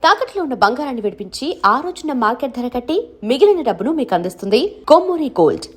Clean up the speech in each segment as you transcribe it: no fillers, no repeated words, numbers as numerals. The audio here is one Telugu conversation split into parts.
తాకట్లో ఉన్న బంగారాన్ని విడిపించి ఆ రోజున మార్కెట్ ధర కట్టి మిగిలిన డబ్బును మీకు అందిస్తుంది కొమ్మూరి గోల్డ్.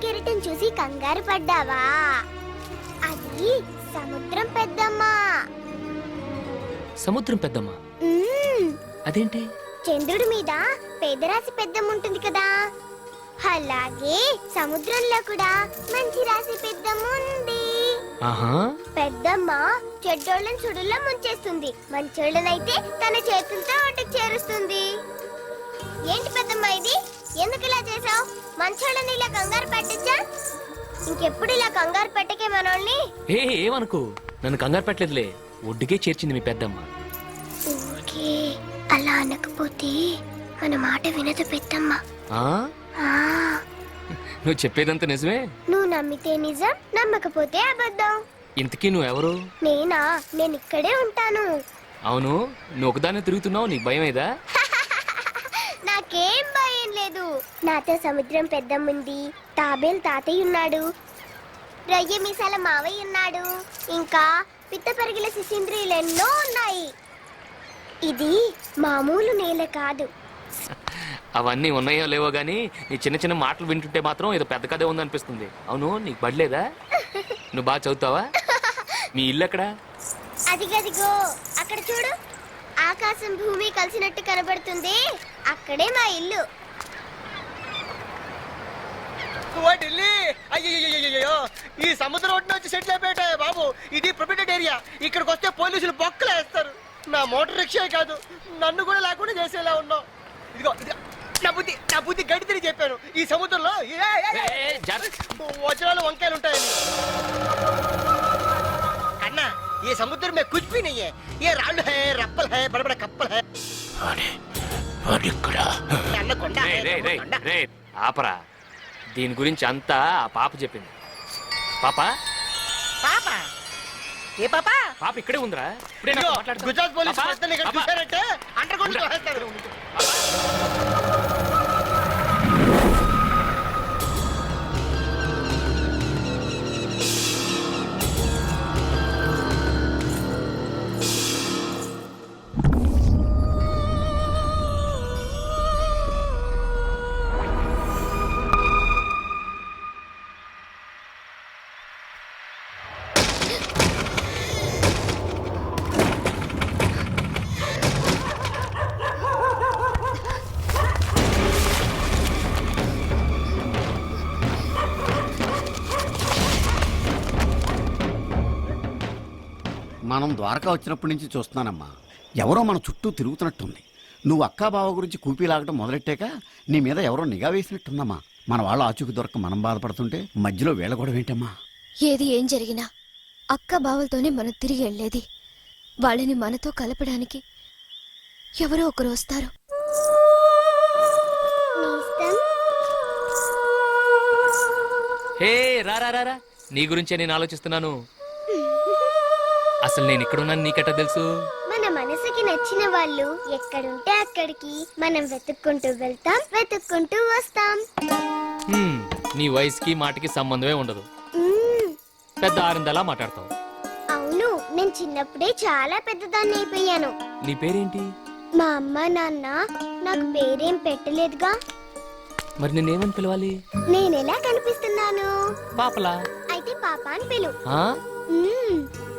కిరీటం చూసి కంగారు పడ్డావా? అది సముద్రం పెద్దమ్మ. సముద్రం పెద్దమ్మ అదేంటి? చంద్రుడి మీద పేదరాశి పెద్దమ్మ ఉంటుంది కదా, అలాగే సముద్రంలో కూడా మంచి రాశి పెద్దమ్మ ఉంది. పెద్దమ్మ చెడ్డోళ్ళని సుడుల్లో ముంచేస్తుంది, మంచోళ్ళనైతే తన చేతులతో ఒడ్డుకు చేరుస్తుంది. ఏంటి పెద్దమ్మ ఇది? ఎందుకు ఇలా చేసావు? మంచోళ్ళని ఇలా కంగారు పెట్టచ్చా? ఇంకెప్పుడు ఇలా కంగారు పెట్టకే మనోళ్ళని. ఏమనుకో, నన్ను కంగారు పెట్టలేదులే, ఒడ్డుకే చేర్చింది మీ పెద్దమ్మ. ఓకే, అలా అనకపోతే మన మాట వినదు పెద్దమ్మ. నువ్వు చెప్పేదంతా నిజమే. నువ్వు నమ్మితే నిజం, నమ్మకపోతే అబద్ధం. ఇంతకీ నువ్వెవరు? నేనా? నేను ఇక్కడే ఉంటాను. అవును, నువ్వు ఒకదాన్ని తిరుగుతున్నావు, నీకు భయం ఏదా? నాకేం భయం లేదు. నాతో సముద్రం పెద్దమ్ముంది, తాబేలు తాతయ్య ఉన్నాడు, రొయ్య మీసాల మావయ్య ఉన్నాడు, ఇంకా పిత్త పరిగిల శిశింద్రియులు ఎన్నో ఉన్నాయి. ఇది మామూలు నేల కాదు. అవన్నీ ఉన్నాయో లేవో గానీ నీ చిన్న చిన్న మాటలు వింటుంటే మాత్రం ఏదో పెద్ద కథే ఉందనిపిస్తుంది. అవును, నీకు బడిలేదా? నువ్వు బాగా చదువుతావా? మీ ఇల్లు ఎక్కడా? అదిగదిగో అక్కడ చూడు, ఆకాశం భూమి కలిసినట్టు కనబడుతుంది, అక్కడే మా ఇల్లు. ఈ సముద్రం ఒడ్డున వచ్చి సెటిల్ అయిపోయాయి బాబు. ఇది ప్రొటెక్టెడ్ ఏరియా, ఇక్కడికి వస్తే పోలీసులు బొక్కలు వేస్తారు. నా మోటార్ రిక్షా కాదు, నన్ను కూడా లేకుండా చేసేలా ఉన్నావు. ఇదిగో నా బుద్ధి గడి తిరిగి చెప్పాను. ఈ సముద్రంలో వజ్రాలు వంకాయలు ఉంటాయని. అన్నా, ये समुद्र में कुछ भी नहीं है, ये रालू है, रप्पल है, बड़े बड़े कप्पल है. ఆపరా, దీని గురించి అంతా ఆ పాప చెప్పింది. పాప పాప ఏ పాప? పాప ఇక్కడే ఉందిరా. గుజరాత్ పోలీసు చూసారంటే అండర్ గ్రౌండ్ వేస్తారు. మనం ద్వారకా వచ్చినప్పటి నుంచి చూస్తున్నానమ్మా, ఎవరో మన చుట్టూ తిరుగుతున్నట్టుంది. నువ్వు అక్కా బావ గురించి కూపీలాగడం మొదలెట్టాక నీ మీద ఎవరో నిఘా వేసినట్టుందమ్మా. మన వాళ్ళ ఆచూకి దొరక మనం బాధపడుతుంటే మధ్యలో వేళ కూడా ఏంటమ్మా? ఏది ఏం జరిగినా అక్క బావలతోనే మనం తిరిగి వెళ్ళేది. వాళ్ళని మనతో కలపడానికి ఎవరో ఒకరు వస్తారు. హే రా రా రా, నీ గురించే నేను ఆలోచిస్తున్నాను. అసలు నేను ఇక్కడున్నాను నీకెట్టా తెలుసు? మన మనసుకి నచ్చిన వాళ్ళు ఎక్కడుంటే అక్కడికి మనం వెతుక్కుంటూ వెళ్తాం, వెతుక్కుంటూ వస్తాం. నీ వయసుకి మాటకి సంబంధమే ఉండదు. పెద్ద ఆరిందలా మాట్లాడతావు. అవును, నేను చిన్నప్పుడే చాలా పెద్దదాన్ని అయిపోయాను. నీ పేరేంటి? మా అమ్మ నాన్న నాకు పేరేం పెట్టలేదుగా. మరి నేనేమని పిలవాలి? నేనెలా కనిపిస్తున్నాను? పాపలా. అయితే పాప అని పిలు. ఆ?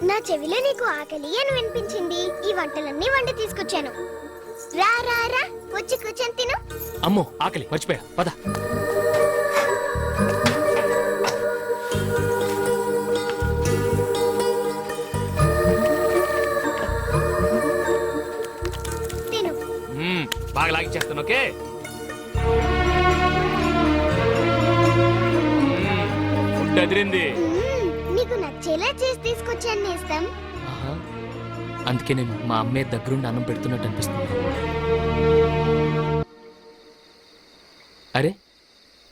నా చెవిలో నీకు ఆకలి అని వినిపించింది. ఈ వంటలన్నీ వండి తీసుకొచ్చాను. రా రా రా, వచ్చి కూర్చొని తిను. అమ్మో ఆకలి, మర్చిపోయా. పద. తిను. బాగా లాగిచ్చేస్తాను, ఓకే? ఫుడ్ అదిరింది. నీకు నచ్చేలా చేసి తీసుకొచ్చాను నేస్తం. ఆహా. అందుకే నేను మా అమ్మే దగ్గరుండి అన్నం పెడుతున్నట్టు అనిపిస్తుంది. అరే,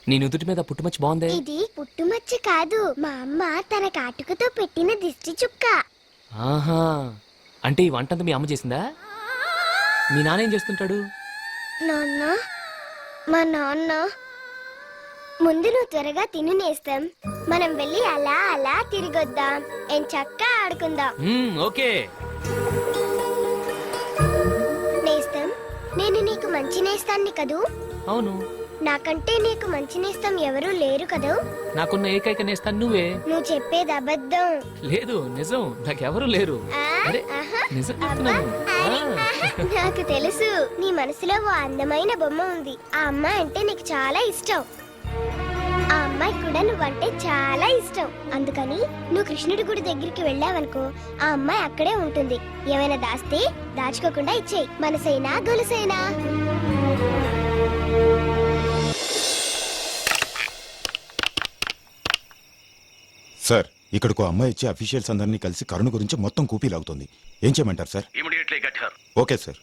నీ నుదుటి మీద పుట్టుమచ్చి బాగుందే. ఇది పుట్టుమచ్చ కాదు, మా అమ్మ తన కాటుకతో పెట్టిన దిష్టి చుక్క. ఆహా, అంటే ఈ వంటంతా మీ అమ్మ చేసిందా? మీ నాన్న ఏం చేస్తుంటాడు? నాన్న, మా నాన్న. ముందు నువ్వు త్వరగా తిను నేస్తం. మనం వెళ్ళి అలా అలా తిరిగొద్దాం. చక్కా ఆడుకుందాం. ఓకే. నేస్తం, నేను నీకు మంచి నేస్తాన్ని కదూ. అవును. నాకంటే నీకు మంచి నేస్తం ఎవరూ లేరు కదూ. నాకున్న ఏకైక నేస్తాను నువ్వే. నువ్వు చెప్పేది అబద్ధం. లేదు, నిజం. నాకెవరు లేరు. ఆ, అరే, ఆహా, నిజం అబ్బా, చెప్తున్నాను. అరే, ఆహా, నాకు తెలుసు నీ మనసులో ఓ అందమైన బొమ్మ ఉంది. ఆ అమ్మాయి అంటే నీకు చాలా ఇష్టం. ఆ అమ్మాయి కూడా నువ్వంటే చాలా ఇష్టం. అందుకని నువ్వు కృష్ణుడి గుడి దగ్గరికి వెళ్ళావనుకో, ఆ అమ్మాయి అక్కడే ఉంటుంది. ఏమైనా దాస్తే దాచుకోకుండా ఇచ్చేయి. మనసైనా గొలుసైనా. సార్, ఇక్కడికి అమ్మాయి ఇచ్చే అఫీషియల్స్ అందరినీ కలిసి కరుణ గురించి మొత్తం కూపీ లాగుతుంది. ఏం చేయమంటారు sir? Immediately get her. Okay sir.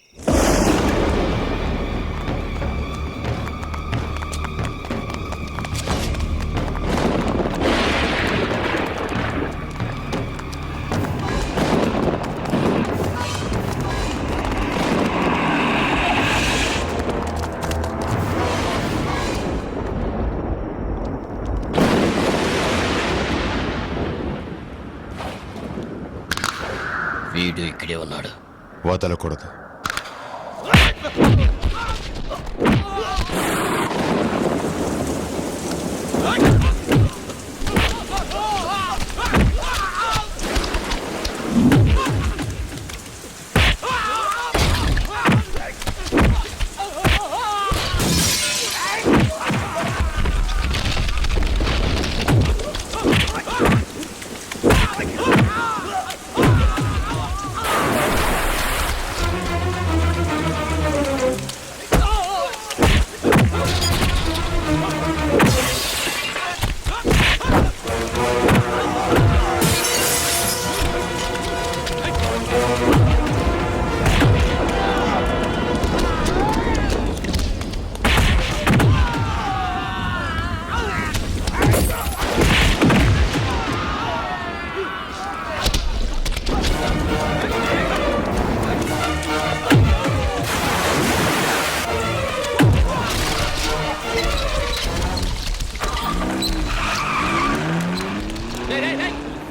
వీడు ఇక్కడే ఉన్నాడు. వదలకూడదు.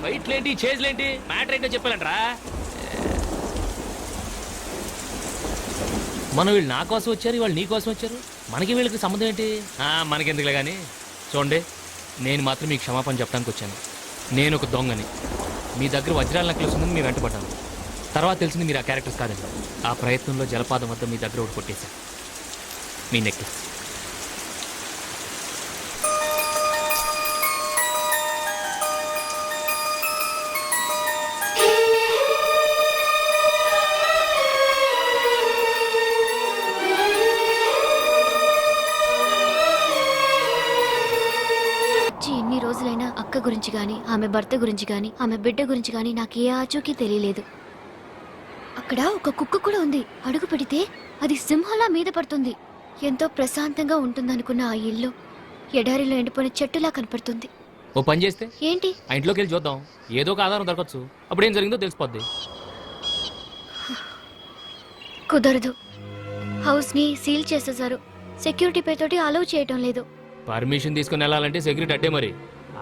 ఫైట్లేంటి, చేజ్లేంటి, మ్యాటర్ ఏంటో చెప్పాలంట్రా. మనం వీళ్ళు నా కోసం వచ్చారు, వాళ్ళు నీ కోసం వచ్చారు. మనకి వీళ్ళకి సంబంధం ఏంటి? మనకెందుకులే కానీ. చూడండి, నేను మాత్రం మీకు క్షమాపణ చెప్పడానికి వచ్చాను. నేను ఒక దొంగని. మీ దగ్గర వజ్రాల నెక్లెస్ ఉందని మీ వెంటపడ్డాను. తర్వాత తెలిసింది మీరు ఆ క్యారెక్టర్స్ కాదండి. ఆ ప్రయత్నంలో జలపాతం వద్ద మీ దగ్గర ఒకటి కొట్టేశాను, మీ నెక్లెస్. ఎన్ని రోజులైనా అక్క గురించి గాని, ఆమె భర్త గురించి గాని, ఆమె బిడ్డ గురించి గాని నాకు ఏ ఆచూకీ తెలియలేదు. అక్కడ ఒక కుక్క కూడా ఉంది. అడుగు పెడితే అది సింహంలా మీద పడుతుంది. ఎంతో ప్రశాంతంగా ఉంటుందనుకున్న ఆ ఇల్లు ఎడారిలో ఎండిపోయిన చెట్టులా కనపడుతుంది. ఓ పని చేస్తే ఏంటి? ఆ ఇంట్లోకి వెళ్ళి చూద్దాం, ఏదో ఒక ఆధారం దొరకచ్చు. అప్పుడు ఏం జరిగిందో తెలిసిపోద్ది. కుదరదు. హౌస్ ని సీల్ చేసేశారు. సెక్యూరిటీ పేతోటి అలౌ చేయటం లేదు. పర్మిషన్ తీసుకుని వెళ్ళాలంటే సెక్యూరిటీ అడ్డే. మరి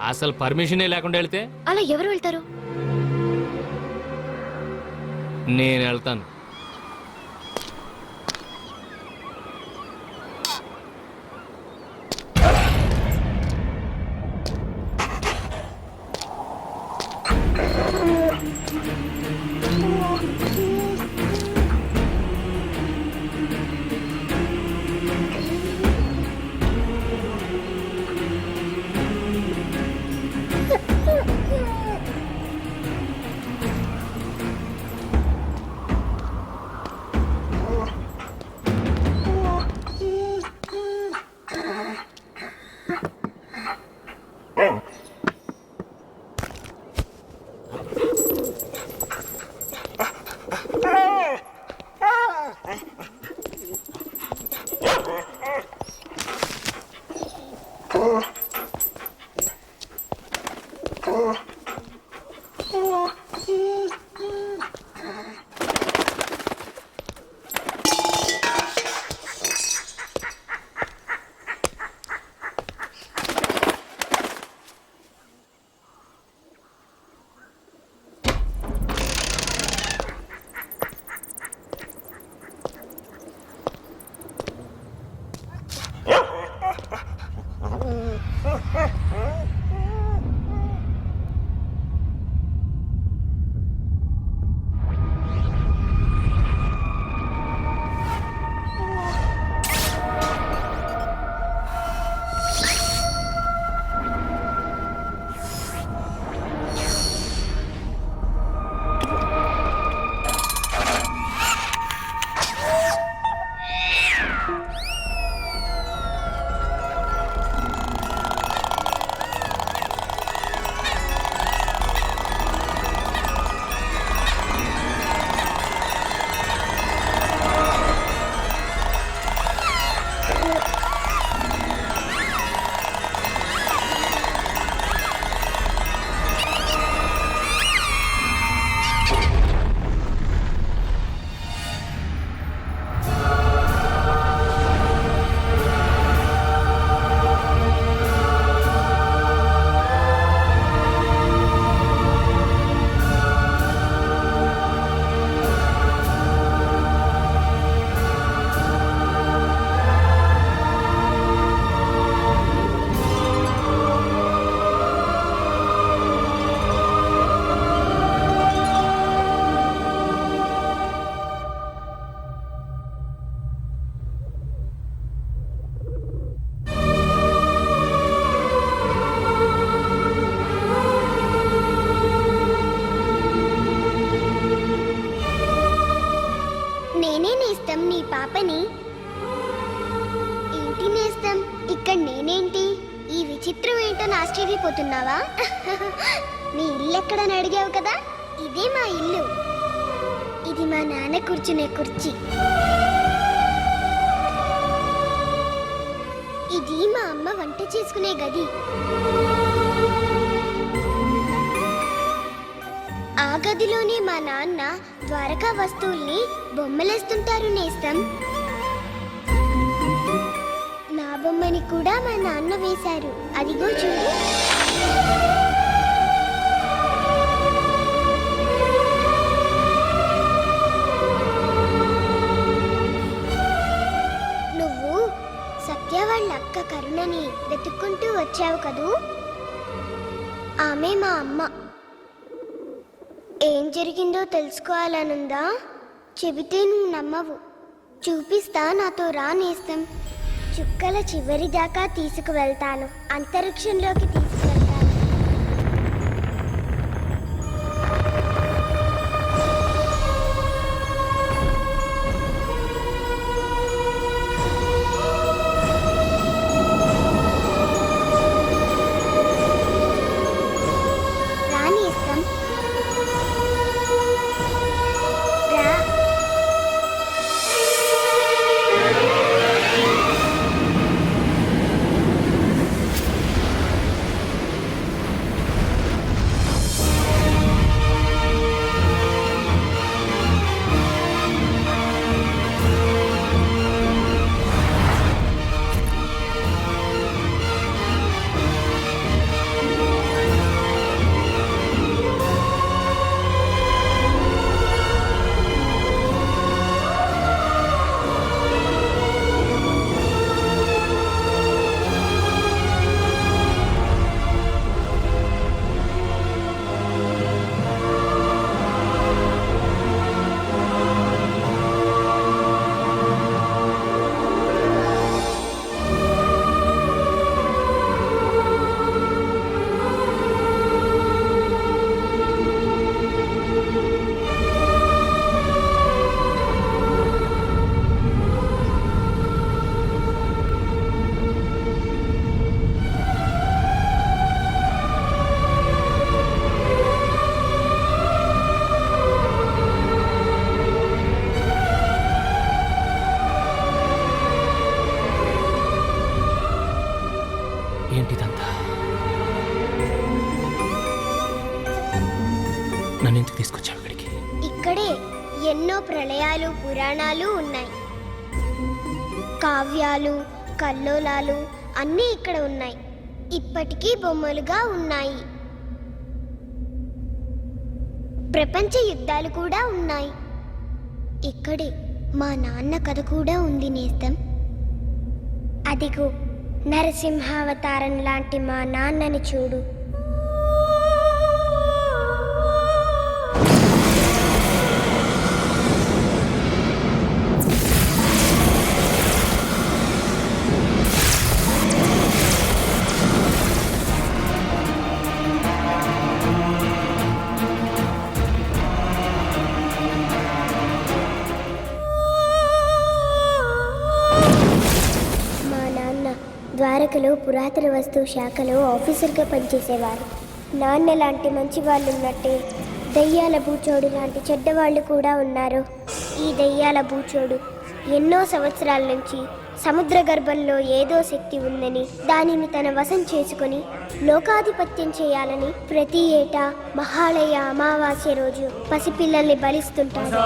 అసలు పర్మిషనే లేకుండా వెళ్తే అలా ఎవరు వెళ్తారు? నేను వెళ్తాను. నేనే నేస్తం నీ పాపని. ఏంటి నేస్తం, ఇక్కడ నేనేంటి? ఈ విచిత్రం ఏంటని ఆశ్చర్యపోతున్నావా? నీ ఇల్లు ఎక్కడని అడిగావు కదా, ఇదే మా ఇల్లు. ఇది మా నాన్న కూర్చునే కుర్చీ. ఇది మా అమ్మ వంట చేసుకునే గది. ఆ గదిలోనే మా నాన్న ద్వారకా వస్తువుల్ని బొమ్మలేస్తుంటారు నేస్తం. నా బొమ్మని కూడా మా నాన్న వేశారు, అదిగో చూడు. నువ్వు సత్య వాళ్ళ అక్క కరుణని వెతుక్కుంటూ వచ్చావు కదూ, ఆమె మా అమ్మ. ఏం జరిగిందో తెలుసుకోవాలనుందా? చెబితే నువ్వు నమ్మవు. చూపిస్తా, నాతో రా నేస్తం. చుక్కల చివరి దాకా తీసుకువెళ్తాను, అంతరిక్షంలోకి తీసుకువెళ్తాను. రా నేస్తం, రా. ఎన్నో ప్రళయాలు పురాణాలు ఉన్నాయి. కావ్యాలు కల్లోలాలు అన్నీ ఇక్కడ ఉన్నాయి. ఇప్పటికీ బొమ్మలుగా ఉన్నాయి. ప్రపంచ యుద్ధాలు కూడా ఉన్నాయి. ఇక్కడే మా నాన్న కథ కూడా ఉంది నేస్తం. అదిగో నరసింహావతారం లాంటి మా నాన్నని చూడు. ద్వారకలో పురాతన వస్తువు శాఖలో ఆఫీసర్గా పనిచేసేవారు. నాన్న లాంటి మంచి వాళ్ళు ఉన్నట్టే దయ్యాల బూచోడు లాంటి చెడ్డవాళ్ళు కూడా ఉన్నారు. ఈ దయ్యాల బూచోడు ఎన్నో సంవత్సరాల నుంచి సముద్ర గర్భంలో ఏదో శక్తి ఉందని, దానిని తన వశం చేసుకుని లోకాధిపత్యం చేయాలని ప్రతి ఏటా మహాలయ అమావాస్య రోజు పసిపిల్లల్ని బలిస్తుంటాడు.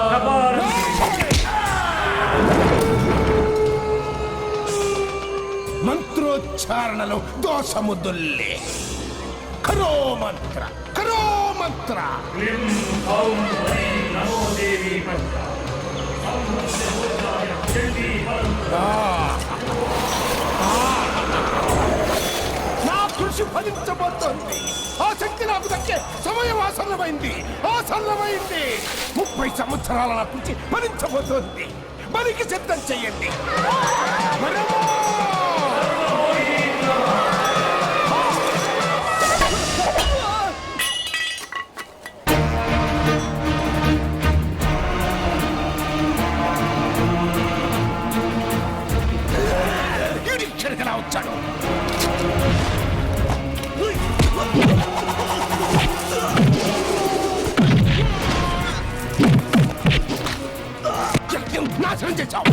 మంత్రోచ్చారణలో దోషముద్దుల్లే. కరో మంత్ర కరో మంత్ర. నా కృషి ఫలించబోతోంది. ఆ శక్తి నాకు దక్కే సమయం ఆసన్నమైంది. 30 సంవత్సరాల నా కృషి ఫలించబోతోంది. బలికి సిద్ధం చెయ్యండి. ఇక్కడికి వచ్చాడు. నాశనం చేశావు.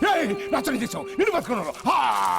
నాకు నాశనం చేశావు. నేను బతుకున్నాను.